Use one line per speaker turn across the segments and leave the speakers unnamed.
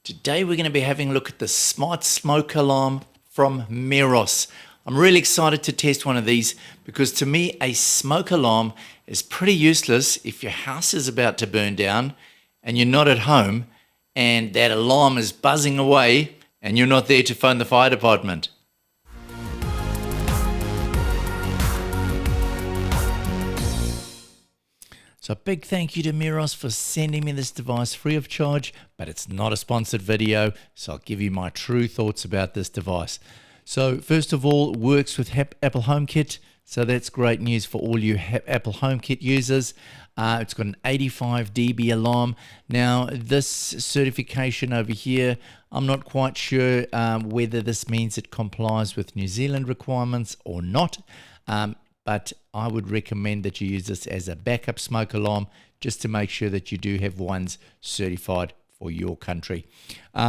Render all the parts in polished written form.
Today we're going to be having a look at the smart smoke alarm from Meross. I'm really excited to test one of these because to me a smoke alarm is pretty useless if your house is about to burn down and you're not at home and that alarm is buzzing away and you're not there to phone the fire department. So a big thank you to Meross for sending me this device free of charge, but it's not a sponsored video, so I'll give you my true thoughts about this device. So first of all, it works with Apple HomeKit, so that's great news for all you Apple HomeKit users. It's got an 85 dB alarm. Now this certification over here, I'm not quite sure whether this means it complies with New Zealand requirements or not. But I would recommend that you use this as a backup smoke alarm just to make sure that you do have ones certified for your country.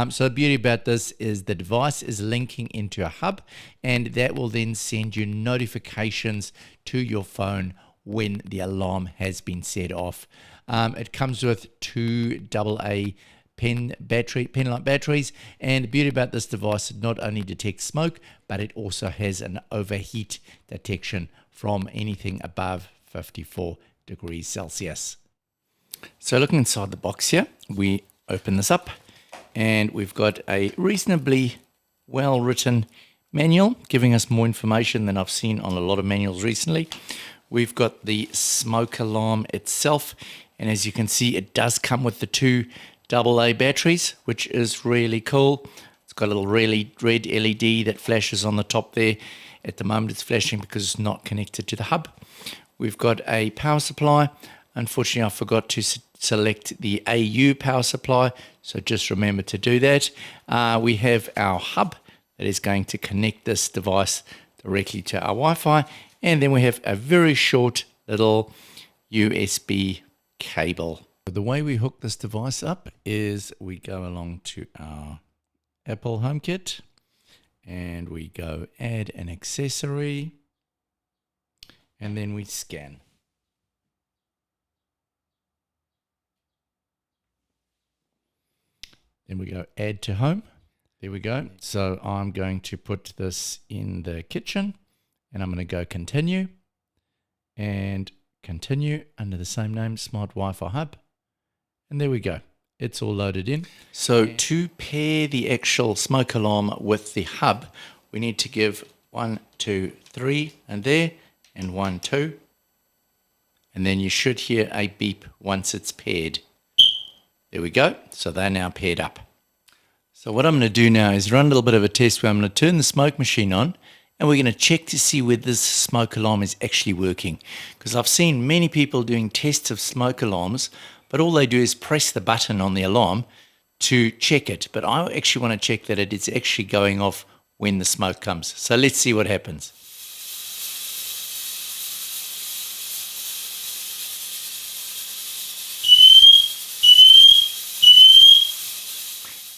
So the beauty about this is the device is linking into a hub, and that will then send you notifications to your phone when the alarm has been set off. It comes with two AA pen-light batteries, and the beauty about this device, it not only detects smoke, but it also has an overheat detection from anything above 54 degrees Celsius. So looking inside the box here, we open this up and we've got a reasonably well written manual giving us more information than I've seen on a lot of manuals recently. We've got the smoke alarm itself, and as you can see it does come with the two AA batteries, which is really cool. It's got a little really red LED that flashes on the top there. At the moment it's flashing because it's not connected to the hub. We've got a power supply. Unfortunately I forgot to select the AU power supply, so just remember to do that. We have our hub that is going to connect this device directly to our Wi-Fi, and then we have a very short little USB cable. The way we hook this device up is we go along to our Apple HomeKit and we go add an accessory, and then we scan. Then we go add to home. There we go. So I'm going to put this in the kitchen and I'm going to go continue and continue under the same name, Smart Wi-Fi Hub. And there we go. It's all loaded in. So to pair the actual smoke alarm with the hub, we need to give 1, 2, 3 and there, and 1, 2. And then you should hear a beep once it's paired. There we go. So they're now paired up. So what I'm going to do now is run a little bit of a test where I'm going to turn the smoke machine on, and we're going to check to see whether this smoke alarm is actually working. Because I've seen many people doing tests of smoke alarms, but all they do is press the button on the alarm to check it. But I actually want to check that it is actually going off when the smoke comes. So let's see what happens.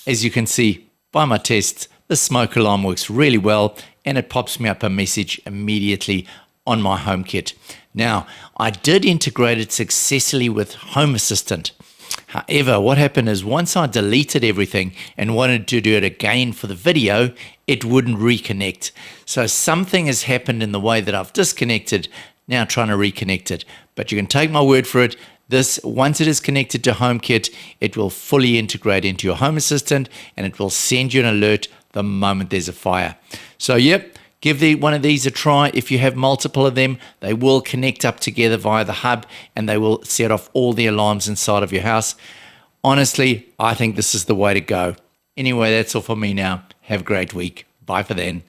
As you can see by my tests, the smoke alarm works really well, and it pops me up a message immediately on my HomeKit. Now, I did integrate it successfully with Home Assistant. However, what happened is once I deleted everything and wanted to do it again for the video, it wouldn't reconnect. So something has happened in the way that I've disconnected, now trying to reconnect it. But you can take my word for it. This, once it is connected to HomeKit, it will fully integrate into your Home Assistant and it will send you an alert the moment there's a fire. So yep, give one of these a try. If you have multiple of them, they will connect up together via the hub and they will set off all the alarms inside of your house. Honestly, I think this is the way to go. Anyway, that's all for me now. Have a great week. Bye for then.